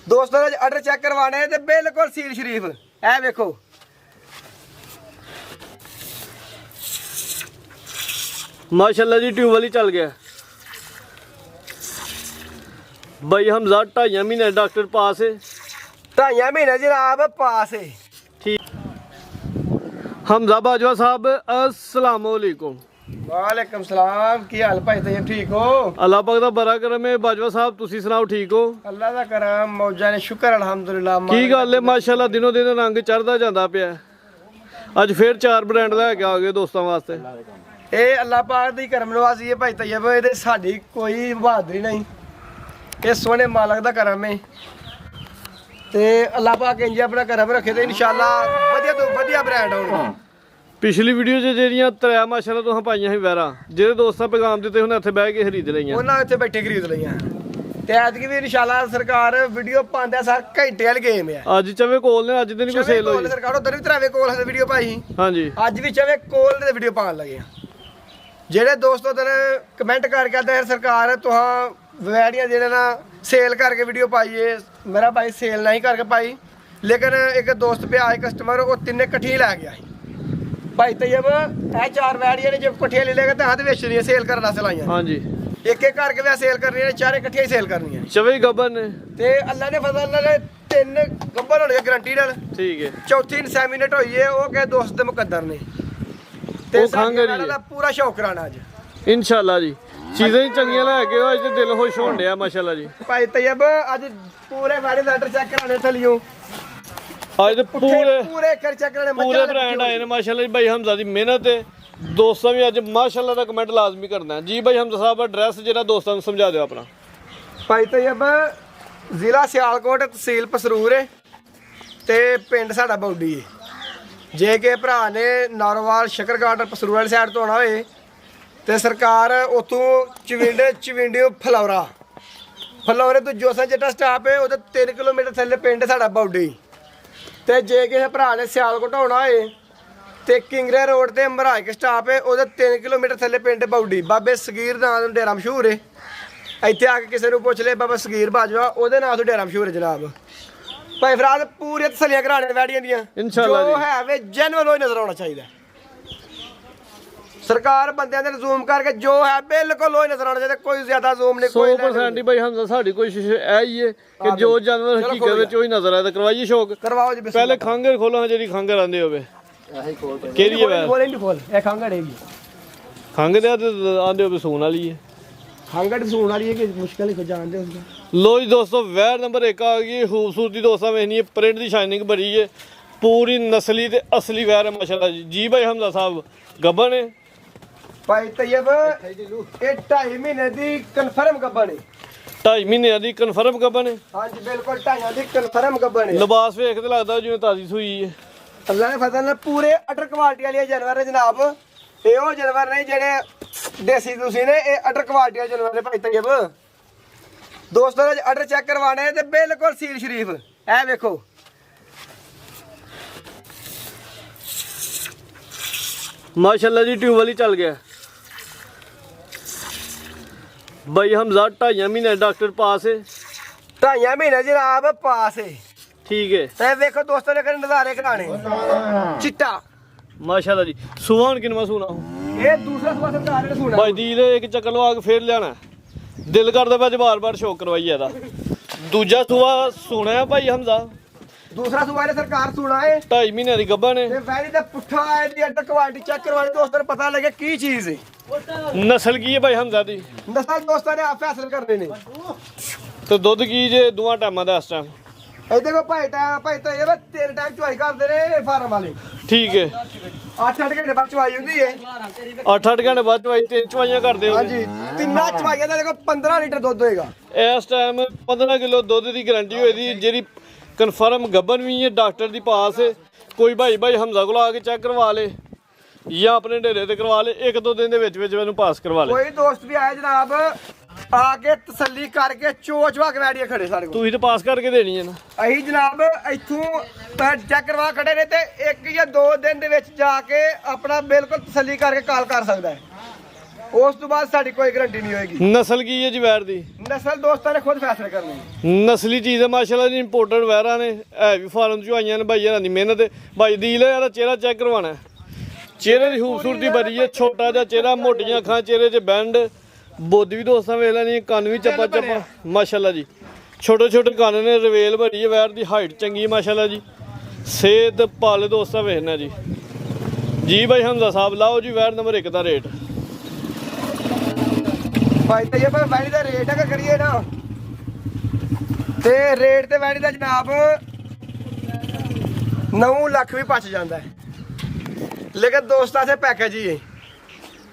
दोस्तों order cheque करवाने है बिल्कुल सील शरीफ है। देखो माशाल्लाह जी ट्यूब वाली चल गया भाई हमजा 2.5 महीने डॉक्टर पास है 2.5 महीने जनाब पास है। ठीक हमजा बाजवा साहब अस्सलाम वालेकुम। वालेकुम सलाम की हाल भाई तैयब ठीक हो? अल्लाह पाक दा बड़ा करम है बाजवा साहब तुसी सुनाओ ठीक हो? अल्लाह दा करम मौजा ने शुक्र अल्हम्दुलिल्लाह। की गल है माशाल्लाह दिनों दिन रंग चढ़दा जांदा पिया अज फिर 4 ब्रांड लैके आ गए दोस्तों वास्ते। ये अल्लाह पाक दी करम नवाजी है भाई तैयब ये साडी कोई बहादुरी नहीं ये सोने मालक दा करम है ते अल्लाह पाक इंज अपना करम रखे ते इंशाअल्लाह वधिया तो वधिया ब्रांड होणगे। पिछली वीडियो च ਜਿਹੜੀਆਂ 3 ਮਾਸ਼ਾਅੱਲਾ ਤੁਸੀਂ ਪਾਈਆਂ ਸੀ ਵੈਰਾ ਜਿਹੜੇ ਦੋਸਤਾਂ ਪੈਗਾਮ ਦਿੱਤੇ ਹੁਣ ਇੱਥੇ ਬਹਿ ਕੇ ਖਰੀਦ ਲਈਆਂ ਉਹਨਾਂ ਇੱਥੇ ਬੈਠੇ ਖਰੀਦ ਲਈਆਂ ਤੇ ਐਤਕੀ ਵੀ ਇਨਸ਼ਾਅੱਲਾ ਸਰਕਾਰ ਵੀਡੀਓ ਪਾਉਂਦਾ ਸਰ ਘੰਟੇ ਵਾਲੀ ਗੇਮ ਹੈ। ਅੱਜ ਚਵੇ ਕੋਲ ਨੇ ਅੱਜ ਦਿਨ ਕੋਈ ਸੇਲ ਹੋਈ ਸਰਕਾਰ ਉਧਰ ਵੀ ਤਰਾਵੇ ਕੋਲ ਹੈ ਵੀਡੀਓ ਪਾਈ ਹਾਂਜੀ ਅੱਜ ਵੀ ਚਵੇ ਕੋਲ ਦੇ ਵੀਡੀਓ ਪਾਉਣ ਲੱਗੇ ਆ। ਜਿਹੜੇ ਦੋਸਤੋ ਤਨ ਕਮੈਂਟ ਕਰਕੇ ਆਦੇ ਸਰਕਾਰ ਤੁਹਾਂ ਵੈੜੀਆਂ ਜਿਹੜੇ ਨਾ ਸੇਲ ਕਰਕੇ ਵੀਡੀਓ ਪਾਈਏ ਮੇਰਾ ਭਾਈ ਸੇਲ ਨਹੀਂ ਕਰਕੇ ਪਾਈ ਲੇਕਿਨ ਇੱਕ ਦੋਸਤ ਪਿਆ ਹੈ ਕਸਟਮਰ ਉਹ ਤਿੰਨੇ ਇਕੱਠੀ ਲੈ ਗਿਆ भाई तैयब ਇਹ 4 ਵੈੜੀਆਂ ਨੇ ਜੇ ਇਕੱਠੀਆਂ ਲੈ ਲੇਗਾ ਤਾਂ ਹੱਥ ਵੇਚਣੀਆਂ ਸੇਲ ਕਰਨ ਵਾਸਤੇ ਲਾਈਆਂ ਹਾਂਜੀ ਇੱਕ ਇੱਕ ਕਰਕੇ ਵੀ ਸੇਲ ਕਰਨੀਆਂ ਨੇ ਚਾਰੇ ਇਕੱਠੀਆਂ ਹੀ ਸੇਲ ਕਰਨੀਆਂ ਚਵੇ ਗੱਬਰ ਨੇ ਤੇ ਅੱਲਾ ਨੇ ਫਜ਼ਲ ਨਾਲ 3 ਗੱਬਰ ਹੋਣਗੇ ਗਾਰੰਟੀ ਨਾਲ ਠੀਕ ਹੈ ਚੌਥੀ ਇਨਸੈਮੀਨੇਟ ਹੋਈ ਹੈ ਉਹ ਕਹੇ ਦੋਸਤ ਦੇ ਮੁਕੱਦਰ ਨੇ ਤੇ ਉਹ ਖਾਂਗਰੀ ਦਾ ਪੂਰਾ ਸ਼ੌਕ ਕਰਾਣਾ ਅੱਜ ਇਨਸ਼ਾਅੱਲਾ ਜੀ ਚੀਜ਼ਾਂ ਹੀ ਚੰਗੀਆਂ ਲੈ ਕੇ ਅੱਜ ਤੇ ਦਿਲ ਖੁਸ਼ ਹੋਣ ਡਿਆ ਮਾਸ਼ਾਅੱਲਾ ਜੀ। ਭਾਈ ਤੈयब ਅੱਜ ਪੂਰੇ ਵੈੜੀ ਦਾ ਆਰਡਰ ਚੈੱਕ ਕਰਾਣੇ ਥਲਿਓ आज तो पूरे खर्चा करने पूरे ब्रांड आए ने माशाल्लाह जी भाई हमजा दी मेहनत है दोस्तों भी अज माशाल्लाह दा कमेंट लाजमी करना है जी भाई हमजा साहब एड्रेस जरा दोस्तों को समझा दो अपना। भाई तैयब जिला सियालकोट तहसील पसरूर है ते पिंड साडा बौडी है जे के भरा ने नारोवाल शकर गार्डन पसरूर वाली साइड तो आना होए ते सरकार उतों चविंडियों फलौरे तो जोसा जट्टा स्टाप है उधर 3 किलोमीटर थल्ले पिंड साडा बौडी ਤੇ ਜੇ ਕਿਸੇ ਭਰਾ ਨੇ ਸਿਆਲਕੋਟ ਆਉਣਾ ਹੋਏ ਤੇ ਕਿੰਗਰੇ ਰੋਡ ਤੇ ਮਰਾਇਕ ਸਟਾਪ ਹੈ ਉਹਦੇ 3 ਕਿਲੋਮੀਟਰ ਥੱਲੇ ਪਿੰਡ ਬੌਡੀ ਬਾਬੇ ਸਗੀਰ ਨਾਂ ਦਾ ਡੇਰਾ ਮਸ਼ਹੂਰ ਹੈ। ਇੱਥੇ ਆ ਕੇ ਕਿਸੇ ਨੂੰ ਪੁੱਛ ਲੈ ਬਾਬਾ ਸਗੀਰ ਬਾਜਵਾ ਉਹਦੇ ਨਾਂ ਤੋਂ ਡੇਰਾ ਮਸ਼ਹੂਰ ਹੈ ਜਨਾਬ। ਭਾਈ ਫਰਾਦ ਪੂਰੀ ਤਸੱਲੀਆਂ ਕਰਾਣੇ ਵੈੜੀਆਂ ਦੀਆਂ ਇਨਸ਼ਾਅੱਲਾ ਜੋ ਹੈ ਵੇ ਜੈਨੂਅਲ ਹੋਈ ਨਜ਼ਰ ਆਉਣਾ ਚਾਹੀਦਾ। ਸਰਕਾਰ ਬੰਦਿਆਂ ਦੇ ਜ਼ੂਮ ਕਰਕੇ ਜੋ ਹੈ ਬਿਲਕੁਲ ਹੋਈ ਨਜ਼ਰ ਆਉਣਾ ਚਾਹੀਦਾ ਕੋਈ ਜ਼ਿਆਦਾ ਜ਼ੂਮ ਨਹੀਂ ਕੋਈ 100% ਭਾਈ ਹਮਜ਼ਾ ਸਾਡੀ ਕੋਸ਼ਿਸ਼ ਇਹ ਹੀ ਹੈ ਕਿ ਜੋ ਜਾਨਵਰ ਹਕੀਕਤ ਵਿੱਚ ਉਹੀ ਨਜ਼ਰ ਆਏ ਤਾਂ ਕਰਵਾਈਏ ਸ਼ੌਕ ਕਰਵਾਓ ਜੀ ਪਹਿਲੇ ਖਾਂਗਰ ਖੋਲੋ ਜਿਹੜੀ ਖਾਂਗਰ ਆਂਦੇ ਹੋਵੇ ਕਿਹੜੀ ਹੈ ਵੈ ਖੋਲ ਖੋਲ ਇਹ ਖਾਂਗੜ ਹੈਗੀ ਖੰਗ ਦੇ ਆਂਦੇ ਹੋਵੇ ਸੂਣ ਵਾਲੀ ਹੈ ਖਾਂਗੜ ਸੂਣ ਵਾਲੀ ਹੈ ਕਿ ਮੁਸ਼ਕਲ ਹੀ ਜਾਣਦੇ ਉਸ लो जी दोस्तों वैर नंबर 1 आ गई खूबसूरती दोस्तों वेखनी है प्रिंट की शाइनिंग बड़ी है पूरी नस्ली ते असली वैर है माशाल्लाह जी भाई हमजा साहब गब्बन है भाई तैयब ये 2.5 महीने दी कन्फर्म गब्बन है 2.5 महीने दी कन्फर्म गब्बन है हां जी बिल्कुल 2.5 दी कन्फर्म गब्बन है लिबास वेख ते लगदा जिवें ताजी सूई है अल्लाह ने फजल ने पूरे अटर क्वालिटी वाले जानवर है जनाब ये वो जानवर नहीं जेडे देसी तुसी ने ये अटर क्वालिटी वाले जानवर है भाई तैयब दोस्तों आर्डर चेक करवाने हैं बिल्कुल सील शरीफ है। देखो माशाल्लाह जी ट्यूब वाली चल गया भाई हमजा 2.5 महीने डॉक्टर पास है 2.5 महीने जनाब पास है ठीक है ते देखो दोस्तों ने नजारे कराने चिट्टा माशाल्लाह जी सुहान किनवा सुना ये दूसरा सुबह सरकार ने सुना भाई दी एक चक्कर लवा के फिर लेना दिल करदा पे बार बार शौक करवाइए दा दूजा सुबह सुना है भाई हमजा दूसरा सुबह ने सरकार सुना है 2.5 महीने दी गब्बन है ते वैरी दा पुट्ठा है दी अटर क्वालिटी चेक करवाने दोस्तों ने पता लगे की चीज है नस्ल की है भाई हमजा दी नस्ल दोस्तों ने आप फैसला करने ने तो दुध की जे दोवां टाइमां दा इस टाइम ए देखो भाई तो ये 3 टाइम चुआई करदे ने फार्म वाले ठीक है 8-8 घंटे बाद चुआई हुंदी है 8-8 घंटे बाद चवाई 3 चवाइयां करदे हो हां जी तिन्ना चुआइयां दा देखो 15 लीटर दूध होएगा इस टाइम 15 किलो दूध की गारंटी होई दी जेडी कन्फर्म गब्बन भी है डॉक्टर दी पास है कोई भाई हमजा को आके चेक करवा ले या अपने डेरे ते करवा ले 1-2 दिन दे विच मैनू पास करवा ले कोई दोस्त भी आए जनाब आके तसल्ली करके चोचवा के वैड़ियां खड़े सारे तू ही तो पास करके देनी है ना अही जनाब इथों चेक करवा खड़े ने ते 1 या 2 दिन दे विच जाके अपना बिल्कुल तसल्ली करके कॉल कर सकदा है ਉਸ ਤੋਂ ਬਾਅਦ ਸਾਡੀ ਕੋਈ ਗਾਰੰਟੀ ਨਹੀਂ ਹੋਏਗੀ। ਨਸਲ ਕੀ ਹੈ ਜੀ ਵੈੜ ਦੀ? ਨਸਲ ਦੋਸਤਾਂ ਨੇ ਖੁਦ ਫੈਸਲਾ ਕਰਨੀ। ਨਸਲੀ ਚੀਜ਼ ਹੈ ਮਾਸ਼ਾਅੱਲਾ ਜੀ, ਇੰਪੋਰਟਡ ਵੈਰਾਂ ਨੇ, ਹੈ ਵੀ ਫਾਰਮ ਚੋਂ ਆਈਆਂ ਨੇ ਭਾਈ, ਇਹਨਾਂ ਦੀ ਮਿਹਨਤ ਹੈ। ਭਾਈ ਦੀਲ ਇਹਦਾ ਚਿਹਰਾ ਚੈੱਕ ਕਰਵਾਉਣਾ ਹੈ। ਚਿਹਰੇ ਦੀ ਖੂਬਸੂਰਤੀ ਬੜੀ ਹੈ, ਛੋਟਾ ਜਿਹਾ ਚਿਹਰਾ, ਮੋਟੀਆਂ ਅੱਖਾਂ, ਚਿਹਰੇ 'ਚ ਬੈਂਡ, ਬੁੱਧ ਵੀ ਦੋਸਤਾਂ ਵੇਖ ਲੈਣੀ, ਕੰਨ ਵੀ ਚੱਪਾ ਚੱਪਾ ਮਾਸ਼ਾਅੱਲਾ ਜੀ, ਛੋਟੇ ਛੋਟੇ ਕੰਨ ਨੇ, ਰਵੇਲ ਭਰੀ ਹੈ ਵੈਰ ਦੀ, ਹਾਈਟ ਚੰਗੀ ਹੈ ਮਾਸ਼ਾਅੱਲਾ ਜੀ, ਸਿਹਤ ਪਾਲੇ ਦੋਸਤਾਂ ਵੇਖਣਾ ਜੀ। ਜੀ ਭਾਈ ਹਮਜ਼ਾ ਸਾਹਿਬ ਲਾਓ ਜੀ ਵੈਰ ਨੰਬਰ 1 ਦਾ ਰੇਟ। ਭਾਈ ਤੇ ਇਹ ਵੈੜੀ ਦਾ ਰੇਟ ਹੈ ਕਿ ਕਰੀਏ ਨਾ, ਤੇ ਰੇਟ ਤੇ ਵੈੜੀ ਦਾ ਜਨਾਬ 9 ਲੱਖ ਵੀ ਪਚ ਜਾਂਦਾ ਹੈ, ਲੇਕਿਨ ਦੋਸਤਾਂ ਸੇ ਪੈਕੇਜ ਹੀ ਹੈ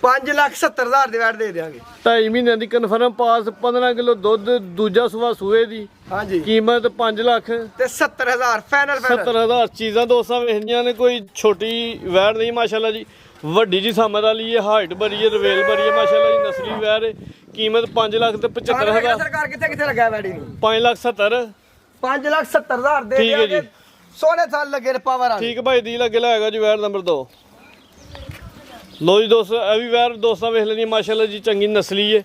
5,70,000 ਦੀ ਵੈਟ ਦੇ ਦਿਆਂਗੇ। 2.5 ਮਹੀਨਿਆਂ ਦੀ ਕਨਫਰਮ ਪਾਸ, 15 ਕਿਲੋ ਦੁੱਧ, ਦੂਜਾ ਸੂਆ ਸੂਏ ਦੀ, ਹਾਂਜੀ ਕੀਮਤ 5 ਲੱਖ ਤੇ 70,000 ਫਾਈਨਲ 70,000। ਚੀਜ਼ਾਂ ਦੋਸਤਾਂ ਵੇਖਣੀਆਂ ਨੇ, ਕੋਈ ਛੋਟੀ ਵੈੜ ਨਹੀਂ ਮਾਸ਼ਾਅੱਲਾ ਜੀ, ਵੱਡੀ ਜੀ ਸਮਝ ਵਾਲੀ ਹੈ, ਹਾਈਟ ਬੜੀ ਹੈ, ਰਵੇਲ ਬੜੀ ਹੈ ਮਾਸ਼ਾਅੱਲਾ ਜੀ, ਨਸਲੀ ਵੈੜ ਹੈ। ਕੀਮਤ 5 ਲੱਖ ਤੇ 75,000। ਸਰਕਾਰ ਕਿੱਥੇ ਲੱਗਾ ਵੈੜੀ ਨੂੰ? 5,70,000 5,70,000 ਦੇ ਠੀਕ ਹੈ ਦਿਆਂਗੇ। ਜੀ। ਸੋਹਣੇ ਸਾਲ ਲੱਗੇ ਨੇ ਪਾਵਰ ਆ। ਠੀਕ ਭਾਈ ਦੀ ਲੱਗੇ ਲਾਏਗਾ ਜੀ ਵੈੜ ਨੰਬਰ 2। ਲੋ ਜੀ ਦੋਸਤੋ ਇਹ ਵੀ ਵੈੜ ਦੋਸਤਾਂ ਵੇਖ ਲੈਣੀ ਮਾਸ਼ਾਅੱਲਾ ਜੀ, ਚੰਗੀ ਨਸਲੀ ਹੈ,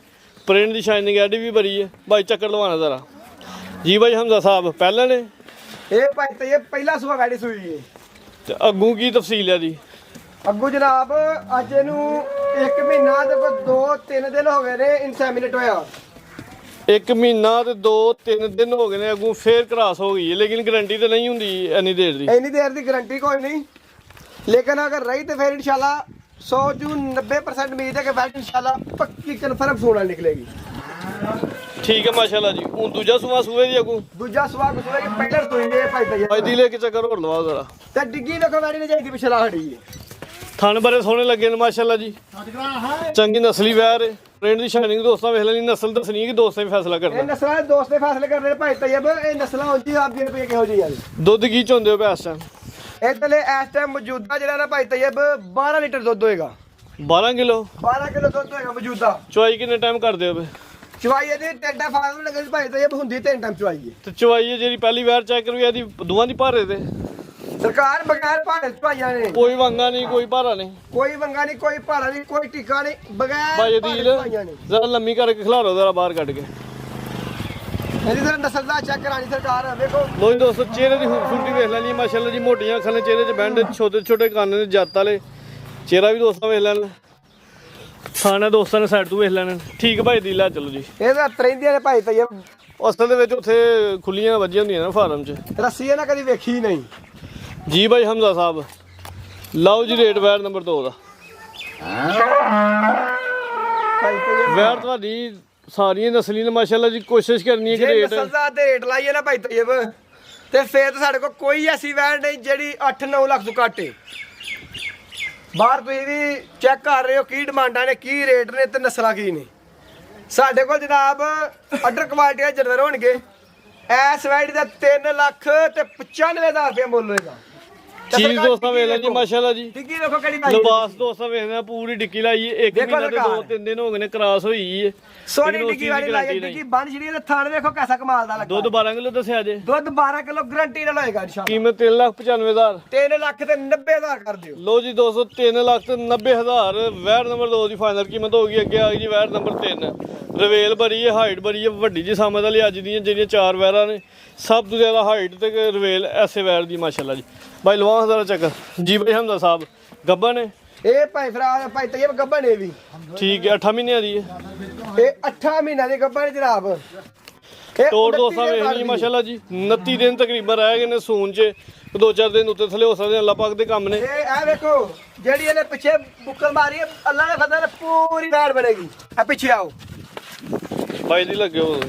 ਪ੍ਰਿੰਟ ਦੀ ਸ਼ਾਈਨਿੰਗ ਐਡੀ ਵੀ ਬੜੀ ਹੈ। ਭਾਈ ਚੱਕਰ ਲਵਾਣਾ ਜ਼ਰਾ ਜੀ। ਭਾਈ ਹਮਜ਼ਾ ਸਾਹਿਬ ਪਹਿਲਾਂ ਨੇ ਇਹ ਭਾਈ ਤੇ ਇਹ ਪਹਿਲਾ ਸੂਆ ਵੈੜੀ ਸੂਈ ਹੈ। ਤੇ ਅੱਗੂ ਕੀ ਤਫਸੀਲ ਹੈ ਜੀ? ਅੱਗੂ ਜਨਾਬ ਅੱਜ ਇਹਨੂੰ 1 ਮਹੀਨਾ ਤੇ ਕੋਈ 2-3 ਦਿਨ ਹੋ ਗਏ ਨੇ ਇਨਸੈਮੀਨੇਟ ਹੋਇਆ। 1 ਮਹੀਨਾ ਤੇ 2-3 ਦਿਨ ਹੋ ਗਏ ਨੇ, ਅੱਗੂ ਫੇਰ ਕਰਾਸ ਹੋ ਗਈ ਹੈ, ਲੇਕਿਨ ਗਰੰਟੀ ਤੇ ਨਹੀਂ ਹੁੰਦੀ ਇੰਨੀ ਦੇਰ ਦੀ। ਇੰਨੀ ਦੇਰ ਦੀ ਗਾਰੰਟੀ ਕੋਈ ਨਹੀਂ, ਲੇਕਿਨ ਅਗਰ ਰਹੀ ਤੇ ਫਿਰ ਇਨਸ਼ਾਅੱਲਾ 100 ਤੋਂ 90% ਉਮੀਦ ਹੈ ਕਿ ਵੈਟ ਇਨਸ਼ਾਅੱਲਾ ਪੱਕੀ ਕਨਫਰਮ ਸੋਨਾ ਨਿਕਲੇਗੀ। ਠੀਕ ਹੈ ਮਾਸ਼ਾਅੱਲਾ ਜੀ। ਹੁਣ ਦੂਜਾ ਸੂਆ ਸੂਏ ਦੀ ਅੱਗੂ ਦੂਜਾ ਸਵਾ ਕੁਸੂਏ ਕਿ ਪਹਿਲਰ ਤੋਂ ਹੀ ਇਹ ਭਾਈ ਭਾਈ ਦੀ ਲੈ ਕੇ ਚੱਕਰ ਹੋਰ ਲਵਾਓ ਜ਼ਰਾ। ਤੇ ਡਿੱਗੀ ਵੇਖੋ ਵੈੜੀ ਨੇ ਜਾਈਦੀ ਪਿਛਲਾ ਹੜੀ ਹੈ। ਥਣ ਬੜੇ ਸੋਹਣੇ ਲੱਗੇ ਨੇ ਮਾਸ਼ਾਅੱਲਾ ਜੀ, ਚੰਗੀ ਨਸਲੀ ਵੈਰ ਹੈ, ਪ੍ਰਿੰਟ ਦੀ ਸ਼ਾਈਨਿੰਗ ਦੋਸਤਾਂ ਵੇਖ ਲੈਣੀ। ਨਸਲ ਦੱਸਣੀ ਹੈ ਕਿ ਦੋਸਤਾਂ ਹੀ ਫੈਸਲਾ ਇਹ ਕਰਨਾ। ਨਸਲਾਂ ਦੇ ਦੋਸਤ ਦੇ ਫੈਸਲੇ ਕਰਨੇ ਨੇ ਭਾਈ ਤੈयब। ਇਹ ਨਸਲਾਂ ਉਂਝੀ ਆਪ ਜੀ ਰੁਪਏ ਕਿਹੋ ਜਿਹੀ ਆ। ਦੁੱਧ ਕੀ ਚਾਹੁੰਦੇ ਹੋ ਪੈਸਾ? ਇਤਲੇ ਇਸ ਟਾਈਮ ਮੌਜੂਦਾ ਜਿਹੜਾ ਨਾ ਭਾਈ ਤैयब 12 ਲੀਟਰ ਦੁੱਧ ਹੋਏਗਾ। 12 ਕਿਲੋ 12 ਕਿਲੋ ਦੁੱਧ ਹੋਏਗਾ ਮੌਜੂਦਾ। ਚੁਆਈ ਕਿੰਨੇ ਟਾਈਮ ਕਰਦੇ ਹੋ? ਚਵਾਈ ਇਹਦੀ ਟੈਂਡਾ ਫਾਰਮ ਲੱਗੇ ਭਾਈ ਤैयब ਹੁੰਦੀ 3 ਟਾਈਮ ਚਵਾਈ ਹੈ। ਤੇ ਚੁਆਈ ਹੈ ਜਿਹੜੀ ਪਹਿਲੀ ਵਾਰ ਚੈੱਕ ਕਰੂਈ ਇਹਦੀ ਦੋਵਾਂ ਦੀ ਭਾਰੇ ਤੇ ਸਰਕਾਰ ਬਗੈਰ ਭਾੜੇ ਚਵਾਈਆਂ ਨੇ, ਕੋਈ ਵੰਗਾ ਨਹੀਂ, ਕੋਈ ਭਾਰਾ ਨਹੀਂ, ਕੋਈ ਵੰਗਾ ਨਹੀਂ, ਕੋਈ ਭਾੜਾ ਨਹੀਂ, ਕੋਈ ਟਿੱਕਾ ਨਹੀਂ, ਬਗੈਰ ਭਾਈ ਭਾੜੇ ਦੀਲ ਚਵਾਈਆਂ ਨੇ। ਜ਼ਰਾ ਲੰਮੀ ਕਰਕੇ ਖਿਲਾਰੋ ਜ਼ਰਾ ਬਾਹਰ ਕੱਢ ਕੇ। ਇਹਦੀ ਤਰ੍ਹਾਂ ਨਸਲ ਦਾ ਚੈੱਕ ਕਰਾਣੀ ਸਰਕਾਰ। ਵੇਖੋ ਲੋ ਜੀ ਦੋਸਤੋ ਚਿਹਰੇ ਦੀ ਖੂਬਸੂਰਤੀ ਵੇਖ ਲੈਣੀ ਮਾਸ਼ਾਅੱਲਾ ਜੀ, ਮੋਟੀਆਂ ਅੱਖਾਂ ਨੇ, ਚਿਹਰੇ 'ਚ ਬੈਂਡ, ਛੋਟੇ ਛੋਟੇ ਕੰਨ ਨੇ ਜੱਤ ਵਾਲੇ, ਚਿਹਰਾ ਵੀ ਦੋਸਤਾਂ ਵੇਖ ਲੈਣ, ਖਾਣਾ ਦੋਸਤਾਂ ਨੇ ਸਾਈਡ ਤੋਂ ਵੇਖ ਲੈਣ। ਠੀਕ ਭਾਈ ਦੀ ਲੈ ਚਲੋ ਜੀ। ਇਹਦਾ ਤਰੇਂਦੀਆਂ ਨੇ ਭਾਈ ਤैयब। ਅਸਲ ਦੇ ਵਿੱਚ ਉੱਥੇ ਖੁੱਲੀਆਂ ਵੱਜੀਆਂ ਹੁੰਦੀਆਂ ਨੇ ਫਾਰਮ 'ਚ। ਰੱਸੀ ਇਹਨਾਂ ਕਦੀ ਵੇਖੀ ਨਹੀਂ। ਜੀ ਭਾਈ ਹਮਜ਼ਾ ਸਾਹਿਬ ਲਓ ਜੀ ਰੇਟ ਵੈਰ ਨੰਬਰ 2 ਦਾ। ਭਾਈ ਤैयब ਵੈਰ ਤੁਹਾਡੀ ਸਾਰੀਆਂ ਨਸਲੀ ਨੇ ਮਾਸ਼ਾਅੱਲਾ ਜੀ, ਕੋਸ਼ਿਸ਼ ਕਰਨੀ ਹੈ ਕਿ ਜੇ ਰੇਟ ਨਸਲ ਦਾ ਤੇ ਰੇਟ ਲਾਈਏ ਨਾ ਭਾਈ ਤैयब, ਤੇ ਫੇਰ ਤਾਂ ਸਾਡੇ ਕੋਲ ਕੋਈ ਐਸੀ ਵੈਨ ਨਹੀਂ ਜਿਹੜੀ 8-9 ਲੱਖ ਤੋਂ ਘੱਟ ਹੈ। ਬਾਹਰ ਤੁਸੀਂ ਵੀ ਚੈੱਕ ਕਰ ਰਹੇ ਹੋ ਕੀ ਡਿਮਾਂਡਾਂ ਨੇ, ਕੀ ਰੇਟ ਨੇ ਤੇ ਨਸਲਾਂ ਕੀ ਨੇ। ਸਾਡੇ ਕੋਲ ਜਨਾਬ ਆਰਡਰ ਕੁਆਲਿਟੀ ਦੇ ਜਾਨਵਰ ਹੋਣਗੇ। ਐਸ ਵੈਡੀ ਦਾ 3 ਲੱਖ ਤੇ 95,000 ਰੁਪਏ ਮੁੱਲ ਹੋਏਗਾ। ਚੀਜ਼ ਦੋਸਤਾਂ ਵੇਖ ਲੈ ਜੀ ਮਾਸ਼ਾਅੱਲਾ ਜੀ। ਡਿੱਗੀ ਵੇਖੋ ਕਿਹੜੀ ਲਾਈ ਲਿਬਾਸ ਦੋਸਤਾਂ ਵੇਖਦੇ ਪੂਰੀ ਡਿੱਕੀ ਲਾਈ ਹੈ। 1 ਦੇਖੋ ਮਹੀਨਾ ਤੇ ਸਰਕਾਰ। 2-3 ਦਿਨ ਹੋ ਗਏ ਨੇ ਕਰਾਸ ਹੋਈ ਹੈ। ਸੋਨੀ ਲੇਕਿਨ ਉਸ ਡਿੱਗੀ ਚੀਜ਼ ਵਾਲੀ ਦੀ ਲਾਈ guarantee ਡਿੱਗੀ ਨਹੀਂ। ਬਣ ਜਿਹੜੀ ਇਹਦਾ ਥਾਣ ਵੇਖੋ ਕਿਹਦਾ ਕਮਾਲ ਦਾ ਲੱਗਾ। ਦੁੱਧ 12 ਕਿਲੋ ਦੱਸਿਆ ਜੇ। ਦੁੱਧ 12 ਕਿਲੋ ਗਰੰਟੀ ਨਾਲ ਹੋਏਗਾ ਇਨਸ਼ਾਅੱਲਾ। ਕੀਮਤ 3,95,000। 3 ਲੱਖ ਤੇ 90,000 ਕਰ ਦਿਓ। ਲੋ ਜੀ ਦੋਸਤੋ 3,90,000 ਵੈਰ ਨੰਬਰ 2 ਦੀ ਫਾਈਨਲ ਕੀਮਤ ਹੋ ਗਈ। ਅੱਗੇ ਆ ਗਈ ਜੀ ਵੈਰ ਨੰਬਰ 3। ਰਵੇਲ ਬੜੀ ਹੈ, ਹਾਈਟ ਬੜੀ ਹੈ, ਵੱਡੀ ਜੀ ਸਮਝ ਵਾਲੀ। ਅੱਜ ਦੀਆਂ ਜਿਹੜੀਆਂ 4 ਵੈਰਾਂ ਨੇ ਸਭ ਤੋਂ ਜ਼ਿਆਦਾ ਹਾਈਟ ਤੇ ਰਵੇਲ ਐਸੇ ਵੈਰ ਦੀ ਮਾਸ਼ਾਅੱਲਾ ਜੀ। ਭਾਈ ਲਵਾ ਹਜ਼ਾਰ ਚੱਕਰ ਜੀ। ਭਾਈ ਹਮਜ਼ਾ ਸਾਹਿਬ ਗੱਬਾ ਨੇ ਇਹ ਭਾਈ ਫਰਾ ਭਾਈ ਤैयब ਗੱਬਣ ਇਹ ਵੀ ਠੀਕ ਹੈ 8 ਮਹੀਨਿਆਂ ਦੀ ਹੈ। ਇਹ 8 ਮਹੀਨਿਆਂ ਦੀ ਗੱਬਣ ਜਨਾਬ। ਇਹ ਤੋੜ 29 ਦੋਸਤਾਂ ਦਿਨ ਵੇਖ ਲਈ ਕੱਢਦੀ। ਮਾਸ਼ਾਅੱਲਾ ਜੀ। 29 ਦਿਨ ਤਕਰੀਬਨ ਰਹਿ ਗਏ ਨੇ ਸੂਨ 'ਚ, 2-4 ਦਿਨ ਉੱਤੇ ਥੱਲੇ ਹੋ ਸਕਦੇ ਅੱਲਾਹ ਪਾਕ ਦੇ ਕੰਮ ਨੇ। ਇਹ ਵੇਖੋ ਜਿਹੜੀ ਇਹਨੇ ਪਿੱਛੇ ਬੁੱਕਲ ਮਾਰੀ ਹੈ, ਅੱਲਾ ਦੇ ਫਜ਼ਲ ਨਾਲ ਪੂਰੀ ਵੈੜ ਬਣੇਗੀ। ਆ ਪਿੱਛੇ ਆਓ, ਭਾਈ ਦੀ ਲੱਗੇ ਹੋ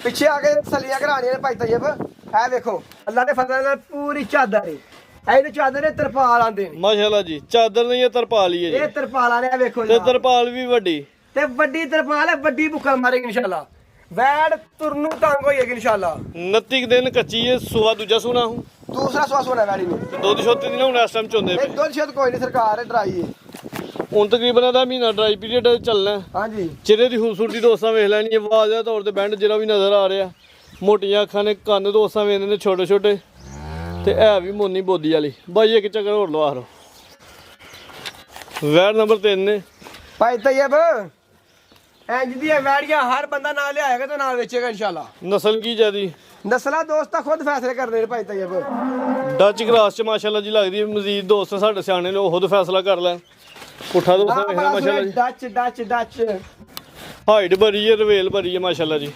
ਪਿੱਛੇ ਆ ਕੇ ਸਲੀਆਂ ਕਰਾਣੀਆਂ ਨੇ ਭਾਈ ਤैयब। ਇਹ ਵੇਖੋ ਅੱਲਾ ਦੇ ਫਜ਼ਲ ਨਾਲ ਪੂਰੀ ਚਾਦਰ ਹੈ। ਇਹਨੂੰ ਚਾਦਰ ਨੇ ਤਰਪਾਲ ਆਂਦੇ ਨੇ ਮਾਸ਼ਾਅੱਲਾ ਜੀ। ਚਾਦਰ ਨਹੀਂ ਇਹ ਤਰਪਾਲ ਹੀ ਹੈ ਇਹ ਜੀ। ਤਰਪਾਲ ਆ ਰਿਹਾ ਵੇਖੋ ਤੇ ਜਨਾਬ। ਤਰਪਾਲ ਵੀ ਵੱਡੀ ਤੇ ਵੱਡੀ ਤਰਪਾਲ ਹੈ, ਵੱਡੀ ਬੁੱਕਲ ਮਾਰੇਗੀ ਇਨਸ਼ਾਅੱਲਾ। ਵੈੜ ਤੁਰਨੂ ਤੰਗ ਹੋਏਗੀ ਇਨਸ਼ਾਅੱਲਾ। 29 ਦਿਨ ਕੱਚੀ ਹੈ, ਸੂਆ ਦੂਜਾ ਸੂਣਾ ਹੂੰ ਦੂਸਰਾ ਸਵਾਸ ਹੋਣਾ ਵੈੜੀ ਨੂੰ। ਤੇ ਦੁੱਧ ਛੋਤੀ ਦੀ ਨਾ ਹੁਣ ਇਸ ਟਾਈਮ ਚੋਂਦੇ ਇਹ ਪਏ। ਦੁੱਧ ਸ਼ੁੱਧ ਕੋਈ ਨਹੀਂ ਸਰਕਾਰ ਡਰਾਈ ਹੈ। ਹੁਣ ਤਕਰੀਬਨ ਇਹਦਾ ਮਹੀਨਾ ਡਰਾਈ ਪੀਰੀਅਡ ਚੱਲਣਾ ਹੈ। ਹਾਂਜੀ ਚਿਹਰੇ ਦੀ ਖੂਬਸੂਰਤੀ ਦੋਸਤਾਂ ਵੇਖ ਲੈਣੀ ਹੈ। ਆਵਾਜ਼ ਦੇ ਤੌਰ ਤੇ ਬੈਂਡ ਜਿਹੜਾ ਵੀ ਨਜ਼ਰ ਆ ਰਿਹਾ, ਮੋਟੀਆਂ ਅੱਖਾਂ ਨੇ, ਕੰਨ ਦੋਸਤਾਂ ਵੇਖਦੇ ਨੇ ਛੋਟੇ ਛੋਟੇ, ਤੇ ਹੈ ਵੀ ਮੋਨੀ ਬੋਦੀ ਵਾਲੀ। ਬਾਈ ਇੱਕ ਚੱਕਰ ਹੋਰ ਲਵਾ ਰੋ। ਵੈਰ ਨੰਬਰ 3 ਨੇ ਭਾਈ ਤੈयब ਇੰਜ ਦੀਆਂ ਵੈੜੀਆਂ ਹਰ ਬੰਦਾ ਨਾਲ ਲਿਆਏਗਾ ਤੇ ਨਾਲ ਵੇਚੇਗਾ ਇਨਸ਼ਾਅੱਲਾ। ਨਸਲ ਕੀ ਜਿਆਦੀ ਨਸਲਾਂ ਦੋਸਤਾਂ ਖੁਦ ਫੈਸਲੇ ਕਰਦੇ ਨੇ ਭਾਈ ਤैयब। ਡੱਚ ਕ੍ਰਾਸ ਚ ਮਾਸ਼ਾਅੱਲਾ ਜੀ ਲੱਗਦੀ ਹੈ। ਮਜ਼ੀਦ ਦੋਸਤ ਸਾਡੇ ਸਿਆਣੇ ਨੇ ਉਹ ਖੁਦ ਫੈਸਲਾ ਕਰ ਲੈਣ। ਪੁੱਠਾ ਦੋਸਤਾਂ ਵੇਖਣਾ ਮਾਸ਼ਾਅੱਲਾ ਜੀ। ਡੱਚ ਹਾਈਟ ਬੜੀ ਹੈ, ਰਵੇਲ ਬੜੀ ਹੈ ਮਾਸ਼ਾਅੱਲਾ ਜੀ।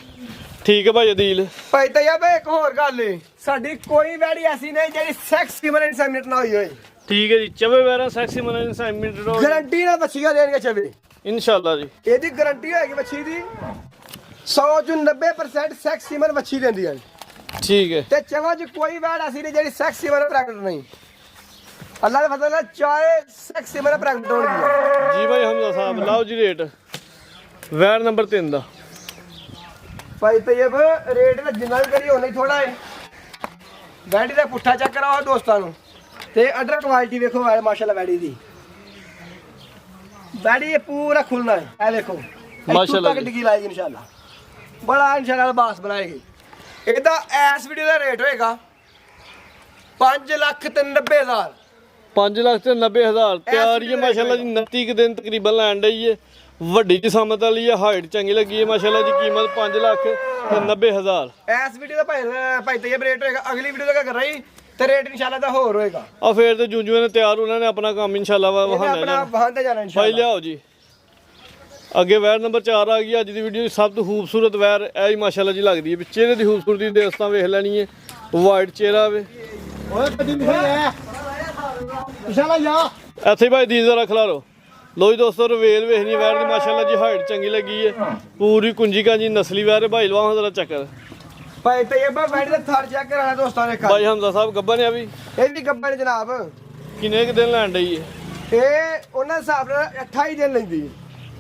ਠੀਕ ਹੈ ਭਾਈ ਅਦੀਲ। ਭਾਈ ਤैयब ਇੱਕ ਹੋਰ ਗੱਲ ਏ, ਸਾਡੀ ਕੋਈ ਵੈੜੀ ਐਸੀ ਨਹੀਂ ਜਿਹੜੀ ਸੈਕਸ ਸਿਮਰਨ ਇਨਸੈਮਿਨੇਟ ਨਾ ਹੋਈ ਹੋਏ। ਠੀਕ ਹੈ ਜੀ। ਚਵੇ ਵੈਰਾ ਸੈਕਸੀ ਮਨ ਅਸਾਈਨਮੈਂਟ ਗਾਰੰਟੀ ਨਾਲ ਬੱਚੀਆਂ ਦੇਣਗੇ ਚਵੇ। ਇਨਸ਼ਾਅੱਲਾ ਜੀ। ਇਹਦੀ ਗਾਰੰਟੀ ਹੋਏਗੀ ਬੱਚੀ ਦੀ 100 ਚੋਂ 90% ਸੈਕਸ ਸਿਮਰਨ ਬੱਚੀ ਦਿੰਦੀ ਹੈ। ਠੀਕ ਹੈ। ਤੇ ਚਵਾ ਚ ਕੋਈ ਵੈੜ ਐਸੀ ਨਹੀਂ ਜਿਹੜੀ ਸੈਕਸ ਸਿਮਰਨ ਪ੍ਰੈਗਨੈਂਟ ਨਹੀਂ। ਅੱਲਾਹ ਦੇ ਫਜ਼ਲ ਨਾਲ ਚਾਹੇ ਸੈਕਸ ਸਿਮਰਨ ਪ੍ਰੈਗਨੈਂਟ ਹੋਣਗੀ। ਜੀ ਭਾਈ ਹਮਜ਼ਾ ਸਾਹਿਬ ਲਾਓ ਜੀ ਰੇਟ ਵੈਰ ਨੰਬਰ 3 ਦਾ। ਭਾਈ ਤैयब ਰੇਟ ਦਾ ਜਿੰਨਾ ਵੀ ਕਰੀ ਉਨਾ ਹੀ ਥੋੜਾ ਹੈ। ਵੈੜੀ ਦਾ ਪੁੱਠਾ ਚੈੱਕ ਕਰਾਓ ਦੋਸਤਾਂ ਨੂੰ ਤੇ ਅਡਰ ਕੁਆਲਿਟੀ ਵੇਖੋ ਮਾਸ਼ਾਅੱਲਾ ਵੈੜੀ ਦੀ। ਵੈੜੀ ਇਹ ਪੂਰਾ ਖੁੱਲਣਾ ਹੈ। ਇਹ ਦੇਖੋ ਮਾਸ਼ਾਅੱਲਾ ਤੱਕ ਡਿੱਗੀ ਲਾਏਗੀ ਇਨਸ਼ਾਅੱਲਾ। ਬੜਾ ਇਨਸ਼ਾਅੱਲਾ ਬਾਸ ਬਣਾਏਗੀ। ਇਹਦਾ ਇਸ ਵੀਡੀਓ ਦਾ ਰੇਟ ਹੋਏਗਾ 5,90,000। 5,90,000 ਤਿਆਰ ਹੀ ਹੈ ਮਾਸ਼ਾਅੱਲਾ ਜੀ। 29 ਕੁ ਦਿਨ ਤਕਰੀਬਨ ਲੈਣ ਡਈ ਹੈ। ਵੱਡੀ ਜਿਸਮਤ ਵਾਲੀ ਹੈ, ਹਾਈਟ ਚੰਗੀ ਲੱਗੀ ਹੈ ਮਾਸ਼ਾਅੱਲਾ ਜੀ। ਕੀਮਤ 5,90,000। ਇਸ ਵੀਡੀਓ ਦਾ ਭਾਈ ਤैयब ਰੇਟ ਹੋਏਗਾ। ਅਗਲੀ ਵੀਡੀਓ ਦਾ ਕਰ ਰਹੀ ਤੇ ਰੇਟ ਇਨਸ਼ਾਅੱਲਾ ਦਾ ਹੋਰ ਹੋਏਗਾ। ਆ ਫੇਰ ਤੇ ਜੂੰਜੂਆਂ ਨੇ ਤਿਆਰ ਉਹਨਾਂ ਨੇ ਆਪਣਾ ਕੰਮ ਇਨਸ਼ਾਅੱਲਾ ਵਹਾਣਾ ਆਪਣਾ ਜਾਣਾ। ਵਹਾਂਦੇ ਜਾਣਾ ਭਾਈ ਇਨਸ਼ਾਅੱਲਾ। ਲਿਆਓ ਜੀ। ਅੱਗੇ ਵੈਰ ਨੰਬਰ 4 ਆ ਗਈ। ਅੱਜ ਦੀ ਵੀਡੀਓ ਦੀ ਸਭ ਤੋਂ ਖੂਬਸੂਰਤ ਵੈਰ ਇਹ ਹੀ ਮਾਸ਼ਾਅੱਲਾ ਜੀ ਲੱਗਦੀ ਹੈ। ਚਿਹਰੇ ਦੀ ਖੂਬਸੂਰਤੀ ਦੋਸਤਾਂ ਵੇਖ ਲੈਣੀ ਹੈ। ਵਾਈਟ ਚਿਹਰਾ ਵੇ। ਓਏ ਕਦੀ ਨਹੀਂ ਹੈ ਇਨਸ਼ਾਅੱਲਾ ਯਾ ਇੱਥੇ ਭਾਈ ਦੀਦ ਜ਼ਰਾ ਖਿਲਾਰੋ। ਲੋ ਜੀ ਦੋਸਤੋ ਰਵੇਲ ਵੇਖਣੀ ਵੈਰ ਦੀ ਮਾਸ਼ਾਅੱਲਾ ਜੀ। ਹਾਈਟ ਚੰਗੀ ਲੱਗੀ ਹੈ। ਪੂਰੀ ਕੁੰਜੀ ਕਾਂਜੀ ਨਸਲੀ ਵੈਰ ਹੈ। ਭਾਈ ਲਵਾਂ ਜ਼ਰਾ ਚੱਕਰ। ਭਾਈ ਤैयब ਵੈੜੀ ਦਾ ਥਾਰ ਚੈੱਕ ਕਰਾਣਾ ਦੋਸਤਾਂ ਨੇ। ਭਾਈ ਹਮਜ਼ਾ ਸਾਹਿਬ ਗੱਬਾ ਨੇ ਆ ਵੀ ਇਹ ਵੀ ਗੱਬੜ ਜਨਾਬ। ਕਿੰਨੇ ਕੁ ਦਿਨ ਲੈਣ ਡਈ ਹੈ? ਇਹ ਉਹਨਾਂ ਹਿਸਾਬ ਨਾਲ 28 ਦਿਨ ਲੈਂਦੀ ਹੈ।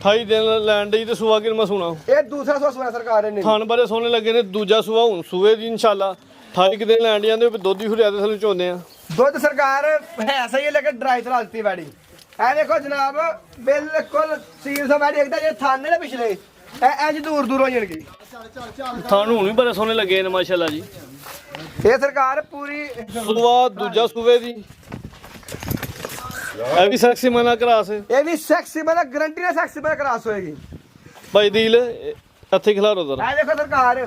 28 ਦਿਨ ਲੈਣ ਡਈ ਤੇ ਸੁਆ ਕਿਰਮਾ ਸੁਣਾ। ਇਹ ਦੂਸਰਾ ਸੋਸਵਾ ਸਰਕਾਰ ਨੇ। ਥਣ ਬਾਰੇ ਸੋਹਣੇ ਲੱਗੇ ਨੇ। ਦੂਜਾ ਸੁਆ ਹੁਣ ਸੂਏ ਦੀ ਇਨਸ਼ਾਅੱਲਾ 28 ਕੁ ਦਿਨ ਲੈਣ ਜਾਂਦੇ ਦੁੱਧ ਹੀ ਹੁਰਿਆ ਤੇ ਸਾਨੂੰ ਚੋਂਦੇ ਆ। ਦੁੱਧ ਸਰਕਾਰ ਹੈ ਸਹੀ ਹੈ ਲੇਕਿਨ ਡਰਾਈ ਚਲਾ ਦਿੱਤੀ ਵੈੜੀ। ਇਹ ਦੇਖੋ ਜਨਾਬ ਬਿਲਕੁਲ ਸੀਲ ਸੋ ਵੈੜੀ ਇੱਕਦਾ ਜੇ ਥਾਨੇ ਨੇ ਪਿਛਲੇ ਇਹ ਇੰਜ ਦੂਰ ਦੂਰ ਹੋ ਜਾਣਗੇ। ਥਣ ਹੁਣ ਵੀ ਬੜੇ ਸੋਹਣੇ ਲੱਗੇ ਨੇ ਮਾਸ਼ਾਅੱਲਾ ਜੀ। ਇਹ ਸਰਕਾਰ ਪੂਰੀ ਸੁਆ ਦੂਜਾ ਸੂਵੇ ਦੀ। ਇਹ ਵੀ ਸੈਕਸੀ ਮਨਾ ਕਰਾਸ ਹੈ। ਇਹ ਵੀ ਸੈਕਸੀ ਮਤਲਬ ਗਾਰੰਟੀ ਨਾਲ ਸੈਕਸੀ ਮਤਲਬ ਕਰਾਸ ਹੋਏਗੀ। ਭਾਈ ਦੀਲ ਇੱਥੇ ਖਿਲਾਰੋ ਜ਼ਰਾ। ਇਹ ਦੇਖੋ ਸਰਕਾਰ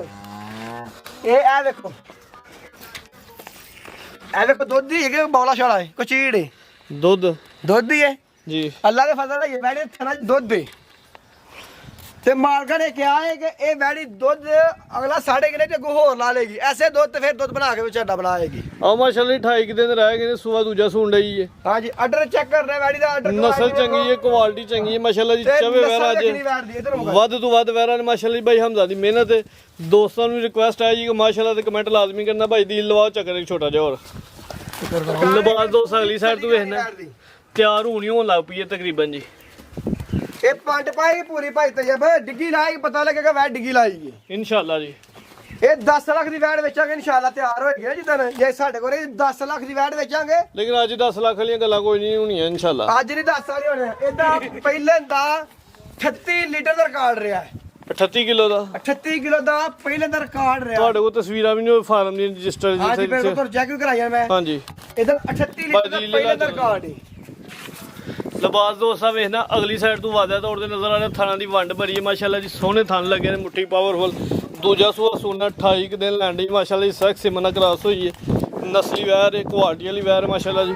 ਇਹ ਦੇਖੋ ਦੁੱਧ ਹੀ ਹੈਗੇ ਬੌਲਾ ਛਾਲਾ ਹੈ ਕੁਚੀੜ ਹੈ। ਦੁੱਧ ਹੀ ਹੈ ਜੀ। ਅੱਲਾ ਦੇ ਫਜ਼ਲ ਨਾਲ ਇਹ ਵੈੜੀ ਥਣਾ ਦੁੱਧ ਹੈ। ਤੇ ਮਾਲਕਾਂ ਨੇ ਕਿਹਾ ਹੈ ਕਿ ਇਹ ਵੈੜੀ ਦੁੱਧ ਅਗਲਾ 3.5 ਕਿਲੇ ਤੇ ਹੋਰ ਲਾ ਲੇਗੀ। ਐਸੇ ਦੁੱਧ ਤੇ ਫਿਰ ਦੁੱਧ ਬਣਾ ਕੇ ਵਿੱਚ ਅੱਡਾ ਬਣਾਏਗੀ। ਆ ਮਾਸ਼ਾਅੱਲਾ 28 ਕੁ ਦਿਨ ਰਹਿ ਗਏ ਨੇ। ਸੁਆ ਦੂਜਾ ਸੂਣ ਡਈ ਹੈ। ਹਾਂਜੀ ਆਰਡਰ ਚੈੱਕ ਕਰ ਰਹੇ ਵੈੜੀ ਦਾ ਆਰਡਰ ਨਸਲ ਚੰਗੀ ਹੈ, ਕੁਆਲਿਟੀ ਚੰਗੀ ਹੈ ਮਾਸ਼ਾਅੱਲਾ ਜੀ। ਚਵੇ ਵੈਰਾ ਅੱਜ ਵੱਧ ਤੋਂ ਵੱਧ ਵੈਰਾ ਨੇ ਮਾਸ਼ਾਅੱਲਾ ਜੀ। ਭਾਈ ਹਮਜ਼ਾ ਦੀ ਮਿਹਨਤ ਹੈ। ਦੋਸਤਾਂ ਨੂੰ ਰਿਕੁਐਸਟ ਹੈ ਜੀ ਕਿ ਮਾਸ਼ਾਅੱਲਾ ਤੇ ਕਮੈਂਟ ਲਾਜ਼ਮੀ ਕਰਨਾ। ਭਾਈ ਦੀਲ ਲਵਾਓ ਚੱਕਰ ਇੱਕ ਛੋਟਾ ਜਿਹਾ ਹੋਰ ਲਬਾਸ ਦੋਸਤ ਅਗਲੀ ਸਾਈਡ ਤੋਂ ਵੇਖਣਾ ਤਿਆਰ ਹੋਣੀ ਹੋਣ ਲੱਗ ਪਈ ਹੈ ਤਕਰੀਬਨ ਜੀ। ਇਹ ਪੰਡ ਪਾਏਗੀ ਪੂਰੀ ਭਾਈ ਤैयब ਡਿੱਗੀ ਲਾਏਗੀ ਪਤਾ ਲੱਗੇਗਾ ਵੈੜ ਡਿੱਗੀ ਲਾਏਗੀ ਇਨਸ਼ਾਅੱਲਾ ਜੀ। ਇਹ 10 ਲੱਖ ਦੀ ਵੈੜ ਵੇਚਾਂਗੇ ਇਨਸ਼ਾਅੱਲਾ। ਤਿਆਰ ਹੋਏਗੀ ਨਾ ਜਿੱਦਣ ਜੇ ਸਾਡੇ ਕੋਲ 10 ਲੱਖ ਦੀ ਵੈੜ ਵੇਚਾਂਗੇ। ਲੇਕਿਨ ਅੱਜ 10 ਲੱਖ ਵਾਲੀਆਂ ਗੱਲਾਂ ਕੋਈ ਨਹੀਂ ਹੋਣੀਆਂ ਇਨਸ਼ਾਅੱਲਾ। ਅੱਜ ਨਹੀਂ 10 ਵਾਲੀ ਹੋਣੇ। ਇਹਦਾ ਪਹਿਲੇ ਦਾ 38 ਲੀਟਰ ਦਾ ਰਿਕਾਰਡ ਰਿਹਾ ਹੈ। 38 ਕਿਲੋ ਦਾ 38 ਕਿਲੋ ਦਾ ਪਹਿਲੇ ਦਾ ਰਿਕਾਰਡ ਰਿਹਾ। ਤੁਹਾਡੇ ਕੋਲ ਤਸਵੀਰਾਂ ਵੀ ਨੇ ਫਾਰਮ ਦੀ ਰਜਿਸਟਰ ਹਾਂਜੀ ਮੇਰੇ ਕੋਲ ਚੈੱਕ ਵੀ ਕਰਾਇਆ ਮੈਂ। ਹਾਂਜੀ ਇਹਦਾ 38 ਲੀਟਰ ਦਾ ਪਹਿਲੇ ਦਾ ਰਿਕਾਰਡ ਹੈ। ਲਬਾਸ ਦੋਸਤਾਂ ਵੇਖਣਾ ਅਗਲੀ ਸਾਈਡ ਤੋਂ ਵਾਦਾ ਤੋੜਦੇ ਨਜ਼ਰ ਆ ਰਹੇ। ਥਾਣਾ ਦੀ ਵੰਡ ਭਰੀ ਹੈ ਮਾਸ਼ਾਅੱਲਾ ਜੀ। ਸੋਹਣੇ ਥਣ ਲੱਗੇ ਨੇ। ਮੁੱਠੀ ਪਾਵਰਫੁਲ। ਦੂਜਾ ਸੂਆ ਸੋਨਾ 28 ਕੁ ਦਿਨ ਲੈਣ ਦੀ ਮਾਸ਼ਾਅੱਲਾ ਜੀ। ਸੈਕਸ ਮਨਾ ਕਰਾਸ ਹੋਈ ਹੈ। ਨਸਲੀ ਵੈਰ ਹੈ, ਕੁਆਲਿਟੀ ਵਾਲੀ ਵੈਰ ਮਾਸ਼ਾਅੱਲਾ ਜੀ।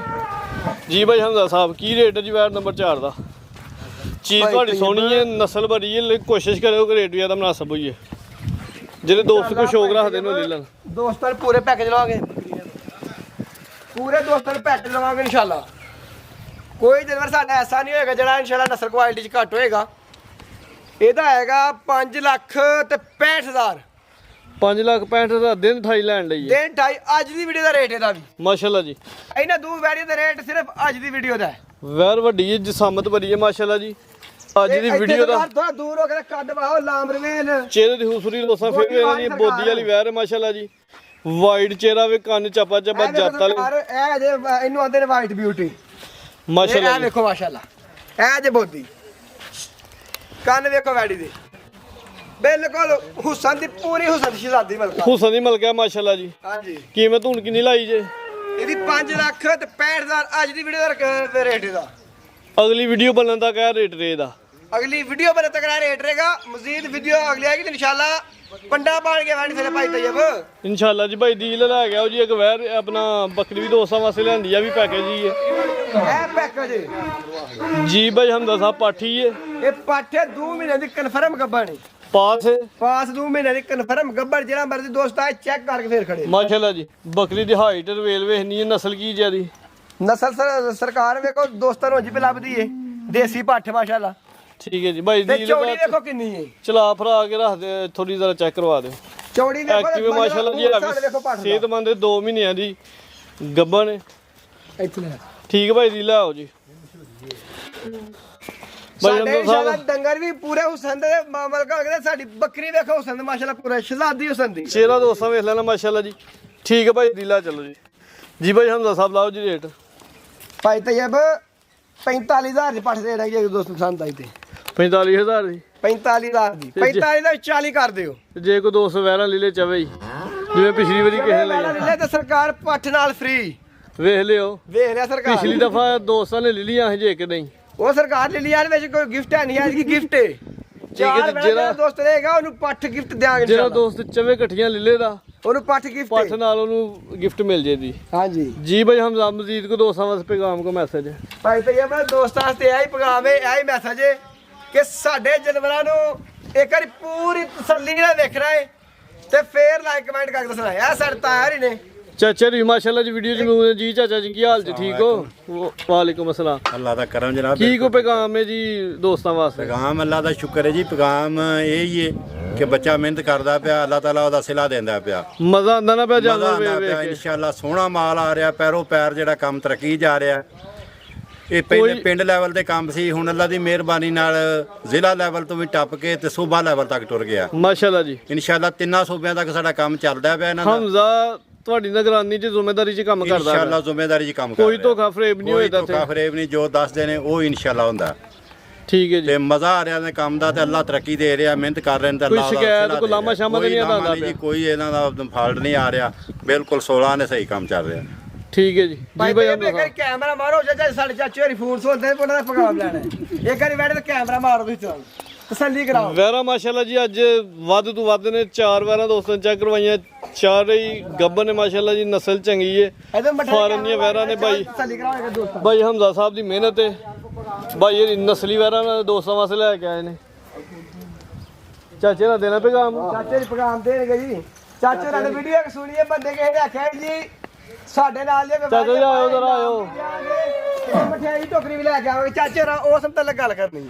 ਜੀ ਭਾਈ ਹਮਜ਼ਾ ਸਾਹਿਬ ਕੀ ਰੇਟ ਹੈ ਜੀ ਵੈਰ ਨੰਬਰ 4 ਦਾ? ਚੀਜ਼ ਤੁਹਾਡੀ ਸੋਹਣੀ ਹੈ, ਨਸਲ ਭਰੀ ਹੈ, ਲੇਕਿਨ ਕੋਸ਼ਿਸ਼ ਕਰਿਓ ਕਿ ਰੇਟ ਵੀ ਜ਼ਿਆਦਾ ਮੁਨਾਸਬ ਹੋਈਏ। ਜਿਹੜੇ ਦੋਸਤ ਕੋ ਸ਼ੌਕ ਰੱਖਦੇ ਨੇ ਉਹ ਲੈ ਲੈਣ। ਦੋਸਤਾਂ ਨੂੰ ਪੂਰੇ ਪੈਕੇਜ ਲਵਾਂਗੇ। ਪੂਰੇ ਦੋਸਤਾਂ ਨੂੰ ਪੈਕੇਜ ਲਵਾਂਗੇ ਇਨਸ਼ਾਅੱਲਾ। ਕੋਈ ਜਾਨਵਰ ਸਾਡਾ ਐਸਾ ਨਹੀਂ ਹੋਏਗਾ ਜਿਹੜਾ ਇਨਸ਼ਾਅੱਲਾ ਨਸਲ ਕੁਆਲਿਟੀ 'ਚ ਘੱਟ ਹੋਏਗਾ। ਇਹਦਾ ਹੈਗਾ 5,65,000। 5,65,000 ਦਿਨ 28 ਲੈਣ ਲਈ ਹੈ। ਦਿਨ 28 ਅੱਜ ਦੀ ਵੀਡੀਓ ਦਾ ਰੇਟ ਇਹਦਾ ਵੀ ਮਾਸ਼ਾਅੱਲਾ ਜੀ। ਇਹਨਾਂ ਦੋ ਵੈੜੀਆਂ ਦਾ ਰੇਟ ਸਿਰਫ ਅੱਜ ਦੀ ਵੀਡੀਓ ਦਾ ਹੈ। ਵੈਰ ਵੱਡੀ ਹੈ, ਜਸਾਮਤ ਭਰੀ ਹੈ ਮਾਸ਼ਾਅੱਲਾ ਜੀ। ਅੱਜ ਦੀ ਵੀਡੀਓ ਦਾ ਥੋੜਾ ਦੂਰ ਹੋ ਕੇ ਕੱਦ ਵਾਓ ਲਾਮਰਵੇਲ ਚਿਹਰੇ ਦੀ ਖੂਬਸੂਰਤੀ ਦੋਸਤਾਂ ਫਿਰ ਵੀ ਇਹਨਾਂ ਦੀ ਬੋਦੀ ਵਾਲੀ ਵੈਰ ਹੈ ਮਾਸ਼ਾਅੱਲਾ ਜੀ। ਵਾਈਟ ਚਿਹਰਾ ਵੇ, ਕੰਨ ਚਾਪਾ ਚਾਪਾ ਜੱਤ ਵਾਲੇ ਇਹ ਜੇ ਇਹਨੂੰ ਆਂਦੇ ਨੇ ਵਾਈਟ ਬਿਊਟੀ ਮਾਸ਼ਾਅੱਲਾ ਇਹ ਵੇਖੋ ਮਾਸ਼ਾਅੱਲਾ। ਇਹ ਜੇ ਬੋਦੀ ਕੰਨ ਵੇਖੋ ਵੈੜੀ ਦੇ ਬਿਲਕੁਲ ਹੁਸਨ ਦੀ ਪੂਰੀ ਹੁਸਨ ਦੀ ਸ਼ਹਜ਼ਾਦੀ ਮਲਕਾ। ਹੁਸਨ ਦੀ ਮਲਕਾ ਮਾਸ਼ਾਅੱਲਾ ਜੀ। ਹਾਂਜੀ ਕੀਮਤ ਹੁਣ ਕਿੰਨੀ ਲਾਈ ਜੇ? ਇਹਦੀ 5,65,000 ਅੱਜ ਦੀ ਵੀਡੀਓ ਦਾ ਰੇਟ ਇਹਦਾ। ਅਗਲੀ ਵੀਡੀਓ ਬਣਨ ਦਾ ਕਹਿ ਰੇਟ ਰੇ ਦਾ अगली वीडियो पर तक रेट रहेगा। मजीद वीडियो अगली आएगी तो इंशाल्लाह पंडा पान के वाणी फिर भाई तैयब ਇਨਸ਼ਾਅੱਲਾ ਜੀ ਭਾਈ ਡੀਲ ਲੈ ਗਿਆ ਉਹ ਜੀ ਇੱਕ ਵੈਰ ਆਪਣਾ ਬੱਕਰੀ ਵੀ ਦੋਸਤਾਂ ਵਾਸਤੇ ਲਿਆਂਦੀ ਆ ਵੀ ਪੈਕੇਜ ਹੀ ਹੈ ए पैकेज ਜੀ ਭਾਈ ਹਮਦਾ ਸਾਹਿਬ ਪਾਠੀ ਹੈ ये पाठे 2 महीने की कन्फर्म गब्बड़ है ਪਾਸ ਹੈ पास 2 महीने की कन्फर्म गब्बड़ जेड़ा मर्जी दोस्त आए चेक करके फिर खड़े ਮਾਸ਼ਾਅੱਲਾ ਜੀ ਬੱਕਰੀ ਦੀ ਹਾਈਟ ਰਵੇਲ ਵੇਖਣੀ ਹੈ ਨਸਲ ਕੀ ਜਿਆਦੀ नस्ल सरकार वेखो दोस्तां नु जी लभदी है देसी पाठ माशाल्लाह ਠੀਕ ਹੈ ਜੀ ਭਾਈ ते ਡੀਲ चौड़ी देखो किन्नी है ਚਲਾ ਫਰਾ ਕੇ ਰੱਖ ਦੇ ਥੋੜੀ ਜ਼ਰਾ ਚੈੱਕ ਕਰਵਾ ਦਿਓ चौड़ी देखो ਐਕਟਿਵ ਮਾਸ਼ਾਅੱਲਾ ਜੀ देखो पाठ ਹੈ ਸਿਹਤਮੰਦ 2 ਮਹੀਨਿਆਂ ਦੀ ਗੱਬਣ ਹੈ इतने ਠੀਕ ਹੈ ਭਾਈ ਦੀ ਲੈ ਆਓ ਜੀ ਭਾਈ ਸਾਡੇ ਹਮਦਾ ਇੰਸ਼ਾਅੱਲਾ ਸਾਹਿਬ ਡੰਗਰ ਵੀ ਪੂਰੇ ਹੁਸਨ ਦੇ ਮਲਕਾ ਕਹਿੰਦੇ ਸਾਡੀ ਬੱਕਰੀ ਵੇਖੋ ਹੁਸਨ ਦੇ ਮਾਸ਼ਾਅੱਲਾ ਪੂਰਾ ਸ਼ਹਜ਼ਾਦੀ ਹੁਸਨ ਦੀ ਚਿਹਰਾ ਦੋਸਤਾਂ ਵੇਖ ਲੈਣਾ ਮਾਸ਼ਾਅੱਲਾ ਜੀ ਠੀਕ ਹੈ ਭਾਈ ਡੀਲਾ ਚਲੋ ਜੀ ਜੀ ਭਾਈ ਹਮਦਾ ਸਾਹਿਬ ਲਾਓ ਜੀ ਰੇਟ ਭਾਈ ਤੈयब 45000 ਦੀ ਪੱਠ ਦੇ ਰਹੇ ਜੇ ਦੋਸਤ ਪਸੰਦ ਆਈ ਤੇ 45000 ਦੀ 45000 ਦੀ 45 ਦਾ 40 ਕਰ ਦਿਓ ਤੇ ਜੇ ਕੋਈ 200 ਵੈਰਾਂ ਲੈ ਲੈ ਚਵੇ ਜੀ ਜਿਵੇਂ ਪਿਛਲੀ ਵਾਰੀ ਕਿਸੇ ਨੇ ਲਈ ਲੈ ਤੇ ਸਰਕਾਰ ਪੱਠ ਨਾਲ ਫ੍ਰੀ ਵੇਖ ਲਿਓ ਵੇਖ ਲਿਆ ਸਰਕਾਰ ਪਿਛਲੀ ਦਫਾ ਦੋਸਤਾਂ ਨੇ ਲੈ ਲਿਆ ਹਜੇ ਕਿ ਨਹੀਂ ਉਹ ਸਰਕਾਰ ਲੈ ਲਿਆ ਵਿੱਚ ਕੋਈ ਗਿਫਟ ਹੈ ਨਹੀਂ ਐਸੀ ਗਿਫਟ ਹੈ ਹੈ ਚਾਰ ਤੇ ਜਿਹੜਾ ਜਿਹੜਾ- ਦੋਸਤ ਰਹੇਗਾ ਉਹਨੂੰ ਪੱਠ ਗਿਫਟ ਦਿਆਂਗੇ ਜਿਹੜਾ ਇੰਸ਼ਾਅੱਲਾ। ਦੋਸਤ ਚਵੇ ਇਕੱਠੀਆਂ ਲੈ ਲੇਦਾ ਉਹਨੂੰ ਪੱਠ ਗਿਫਟ ਪੱਠ ਨਾਲ ਉਹਨੂੰ ਗਿਫਟ ਮਿਲ ਜੇਦੀ ਹਾਂਜੀ ਜੀ ਭਾਈ ਹਮਜ਼ਾ ਮਜ਼ੀਦ ਕੋ ਦੋਸਤਾਂ ਵਾਸਤੇ ਪੈਗਾਮ ਕੋ ਮੈਸੇਜ ਹੈ ਭਾਈ ਤੈयब ਦੋਸਤਾਂ ਵਾਸਤੇ ਇਹ ਹੀ ਪੈਗਾਮ ਹੈ ਇਹ ਹੀ ਮੈਸੇਜ ਹੈ ਕਿ ਸਾਡੇ ਜਾਨਵਰਾਂ ਨੂੰ ਇੱਕ ਵਾਰੀ ਪੂਰੀ ਤਸੱਲੀ ਨਾਲ ਵੇਖਣਾ ਹੈ ਤੇ ਫੇਰ ਲਾਈਕ ਕਮੈਂਟ ਕਰਕੇ ਦੱਸਣਾ ਹੈ ਇਹ ਸਾਡੇ ਤਾਰ ਹੀ ਨੇ ਚਾਚਾ ਜੀ ਮਾਸ਼ਾਅੱਲਾ ਜੀ ਵੀਡੀਓ ਚ ਮਿਲੂਗੇ ਜੀ ਚਾਚਾ ਜੀ ਕੀ ਹਾਲ ਜੀ ਠੀਕ ਹੋ ਵਾਲੇਕੁਮ ਅਸਲਾਮ अल्लाह का करम जनाब ਕੀ ਕੋ ਪੈਗਾਮ ਹੈ ਜੀ ਦੋਸਤਾਂ ਵਾਸਤੇ पैगाम अल्लाह का शुक्र है जी पैगाम यही है कि बच्चा मेहनत करता पिया अल्लाह ताला ਉਹਦਾ ਸਿਲਾ ਦਿੰਦਾ ਪਿਆ ਮਜ਼ਾ ਆਂਦਾ ਨਾ ਪਿਆ ਮਜ਼ਾ ਜਾਨਵਰ ਆਉਂਦਾ ਵੇਖ ਪਿਆ ਕੇ ਇਨਸ਼ਾਅੱਲਾ ਸੋਹਣਾ ਮਾਲ ਆ ਰਿਹਾ ਪੈਰੋਂ ਪੈਰ ਜਿਹੜਾ ਕੰਮ ਤਰੱਕੀ ਜਾ ਰਿਹਾ ਇਹ ਪਹਿਲੇ ਕੋਈ- ਪਿੰਡ ਲੈਵਲ ਤੇ ਕੰਮ ਸੀ ਹੁਣ ਅੱਲਾ ਦੀ ਮਿਹਰਬਾਨੀ ਨਾਲ ਜ਼ਿਲ੍ਹਾ ਲੈਵਲ ਤੋਂ ਵੀ ਟੱਪ ਕੇ ਤੇ ਸੂਬਾ ਲੈਵਲ ਤੱਕ ਟੁਰ ਗਿਆ ਮਾਸ਼ਾਅੱਲਾ ਜੀ ਇਨਸ਼ਾਅੱਲਾ ਤਿੰਨਾਂ ਸੂਬਿਆਂ ਤੱਕ ਸਾਡਾ ਕੰਮ ਚੱਲਦਾ ਪਿਆ ਇਹਨਾਂ ਦਾ ਹਮਜ਼ਾ ਤੁਹਾਡੀ ਨਿਗਰਾਨੀ 'ਚ ਜ਼ਿੰਮੇਵਾਰੀ 'ਚ ਕੰਮ ਕਰਦਾ ਇਨਸ਼ਾਅੱਲਾ ਹੈ ਜ਼ਿੰਮੇਵਾਰੀ 'ਚ ਕੰਮ ਕੋਈ ਕਰ ਰਿਹਾ ਧੋਖਾ ਫਰੇਬ ਨਹੀਂ ਹੋਏਦਾ ਕੋਈ ਧੋਖਾ ਫਰੇਬ ਨਹੀਂ ਜੋ ਦੱਸਦੇ ਨੇ ਉਹ ਇਨਸ਼ਾਅੱਲਾ ਹੁੰਦਾ ਠੀਕ ਹੈ ਜੀ ਤੇ ਮਜ਼ਾ ਆ ਰਿਹਾ ਨੇ ਕੰਮ ਦਾ ਤੇ ਅੱਲਾ ਤਰੱਕੀ ਦੇ ਰਿਹਾ ਮਿਹਨਤ ਕਰ ਰਹੇ ਨੇ ਤੇ ਕੋਈ ਅੱਲਾ ਦਾ ਸ਼ਿਕਾਇਤ, ਸਿਲਾ ਕੋਈ ਦੇ ਰਿਹਾ। ਲਾਮਾ ਸ਼ਾਮਾ ਤਾਂ ਨਹੀਂ ਕੋਈ ਲਾਮਾ ਆਉਂਦਾ ਨਹੀਂ ਜੀ, ਪਿਆ। ਕੋਈ ਇਹਨਾਂ ਦਾ ਫਾਲਟ ਨਹੀਂ ਆ ਰਿਹਾ ਬਿਲਕੁਲ 16 ਨੇ ਸਹੀ ਕੰਮ ਚੱਲ ਰਿਹਾ ਠੀਕ ਹੈ ਜੀ ਭਾਈ ਜੀ ਭਾਈ ਤੈयब ਹਮਜ਼ਾ ਇੱਕ ਕੈਮਰਾ ਮਾਰੋ ਚਾਚਾ ਸਾਡੇ ਚਾਚੇ ਹੋਰੀ ਫੋਨ ਸੁਣਦੇ ਉਹਨਾਂ ਦਾ ਪੈਗਾਮ ਲੈਣਾ ਹੈ। ਇੱਕ ਵਾਰੀ ਬੈਠ ਤੇ ਕੈਮਰਾ ਮਾਰੋ ਤੁਸੀਂ ਚਲ ਤਸੱਲੀ ਕਰਾਓ ਵੈਰਾ ਮਾਸ਼ਾਅੱਲਾ ਜੀ ਅੱਜ ਵੱਧ ਤੋਂ ਵੱਧ ਨੇ 4 ਵੈਰਾਂ ਦੋਸਤਾਂ ਨੇ ਚੈੱਕ ਕਰਵਾਈਆਂ ਚਾਰ ਹੀ ਗੱਬਰ ਨੇ ਮਾਸ਼ਾਅੱਲਾ ਜੀ ਨਸਲ ਚੰਗੀ ਹੈ ਇਹਦੇ ਮਠਾਈ ਫਾਰਮ ਦੀਆਂ ਵੈਰਾਂ ਨੇ ਭਾਈ ਤਸੱਲੀ ਕਰਾਓ ਦੋਸਤ ਭਾਈ ਹਮਜ਼ਾ ਸਾਹਿਬ ਦੀ ਮਿਹਨਤ ਹੈ ਭਾਈ ਇਹ ਨਸਲੀ ਵੈਰਾਂ ਨਾਲ ਦੋਸਤਾਂ ਵਾਸਤੇ ਲੈ ਕੇ ਆਏ ਨੇ ਚਾਚੇ ਦਾ ਦੇਣਾ ਪੈਗਾਮ ਚਾਚੇ ਦੀ ਪੈਗਾਮ ਦੇਣਗੇ ਜੀ ਚਾਚੇ ਨਾਲ ਵੀਡੀਓ ਸੁਣੀਏ ਬੰਦੇ ਕਿਸੇ ਨੇ ਆਖਿਆ ਜੀ ਸਾਡੇ ਨਾਲ ਦੇ ਚਾਚਾ ਜੀ ਆਇਓ ਜ਼ਰਾ ਆਇਓ ਮਠਿਆਈ ਟੋਕਰੀ ਵੀ ਲੈ ਕੇ ਆਵਾਂਗੇ ਚਾਚੇ ਨਾਲ ਉਸ ਮਤਲਬ ਗੱਲ ਕਰਨੀ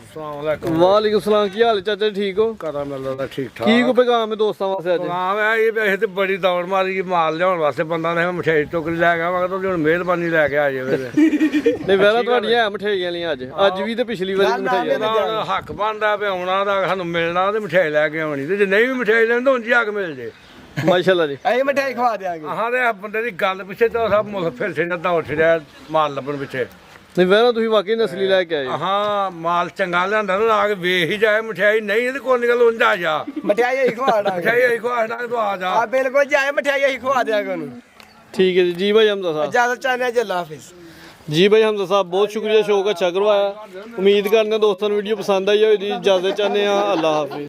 ਵਾਲੇਕੁਮ ਸਲਾਮ ਕੀ ਹਾਲ ਹੈ ਚਾਚਾ ਜੀ ਠੀਕ ਹੋ ਕਰਾ ਮਿਲਦਾ ਠੀਕ ਠਾਕ ਕੀ ਕੋ ਪੈਗਾਮ ਹੈ ਦੋਸਤਾਂ ਵਾਸਤੇ ਅੱਜ ਹਾਂ ਮੈਂ ਇਹ ਵੈਸੇ ਤੇ ਬੜੀ ਦੌੜ ਮਾਰੀ ਕਿ ਮਾਲ ਲਿਆਉਣ ਵਾਸਤੇ ਬੰਦਾ ਨੇ ਮਠਿਆਈ ਟੋਕਰੀ ਲੈ ਗਿਆ ਮੈਂ ਕਹਿੰਦਾ ਹੁਣ ਮਿਹਰਬਾਨੀ ਲੈ ਕੇ ਆ ਜਾਵੇ ਨਹੀਂ ਵੈਰਾ ਤੁਹਾਡੀਆਂ ਹੈ ਮਠਿਆਈਆਂ ਵਾਲੀਆਂ ਅੱਜ ਵੀ ਤੇ ਪਿਛਲੀ ਵਾਰੀ ਮਠਿਆਈਆਂ ਉਹਦਾ ਹੱਕ ਬਣਦਾ ਪਿਆ ਆਉਣਾ ਦਾ ਸਾਨੂੰ ਮਿਲਣਾ ਤੇ ਮਠਿਆਈ ਲੈ ਕੇ ਆਉਣੀ ਤੇ ਜੇ ਨਹੀਂ ਵੀ ਮਠਿਆਈ ਲੈਂਦਾ ਉਂਝ ਆ ਕੇ ਮਿਲ ਜੇ ਮਾਸ਼ਾਅੱਲਾ ਜੀ ਅਸੀਂ ਮਠਿਆਈ ਖਵਾ ਦੇਾਂਗੇ ਆਹਾਂ ਦੇ ਬੰਦੇ ਦੀ ਗੱਲ ਪਿੱਛੇ ਤਾਂ ਸਭ ਮੁਲਕ ਫਿਰ ਸੇ ਨਾ ਦੌੜ ਛੜਿਆ ਮਾਲ ਲੱਭਣ ਪਿੱਛੇ ਨਹੀਂ ਵੈਰਾ ਤੁਸੀਂ ਵਾਕਈ ਨਸਲੀ ਲੈ ਕੇ ਆਏ ਹਾਂ ਮਾਲ ਚੰਗਾ ਲਿਆਂਦਾ ਨਾ ਆ ਕੇ ਵੇਖ ਹੀ ਜਾਏ ਮਠਿਆਈ ਨਹੀਂ ਇਹਦੇ ਕੋਲ ਨਿਕਲ ਉਂਝ ਆ ਜਾ ਮਠਿਆਈ ਅਸੀਂ ਖਵਾ ਦਾਂਗੇ ਮਠਿਆਈ ਆਈ ਖਵਾ ਨਾ ਤੂੰ ਆ ਜਾ ਆ ਬਿਲਕੁਲ ਜਾਏ ਮਠਿਆਈ ਅਸੀਂ ਖਵਾ ਦਿਆਂਗੇ ਉਹਨੂੰ ਠੀਕ ਹੈ ਜੀ ਭਾਈ ਹਮਜ਼ਾ ਸਾਹਿਬ ਇਜਾਜ਼ਤ ਚਾਹਨੇ ਜੀ ਅੱਲਾਹ ਹਾਫਿਜ਼ ਜੀ ਭਾਈ ਹਮਜ਼ਾ ਸਾਹਿਬ ਬਹੁਤ ਸ਼ੁਕਰੀਆ ਸ਼ੌਕ ਅੱਛਾ ਕਰਵਾਇਆ ਉਮੀਦ ਕਰਦੇ ਹਾਂ ਦੋਸਤਾਂ ਨੂੰ ਵੀਡੀਓ ਪਸੰਦ ਆਈ ਹੋਵੇਗੀ ਇਜਾਜ਼ਤ ਚਾਹੁੰਦੇ ਹਾਂ ਅੱਲਾਹ ਹਾਫਿਜ਼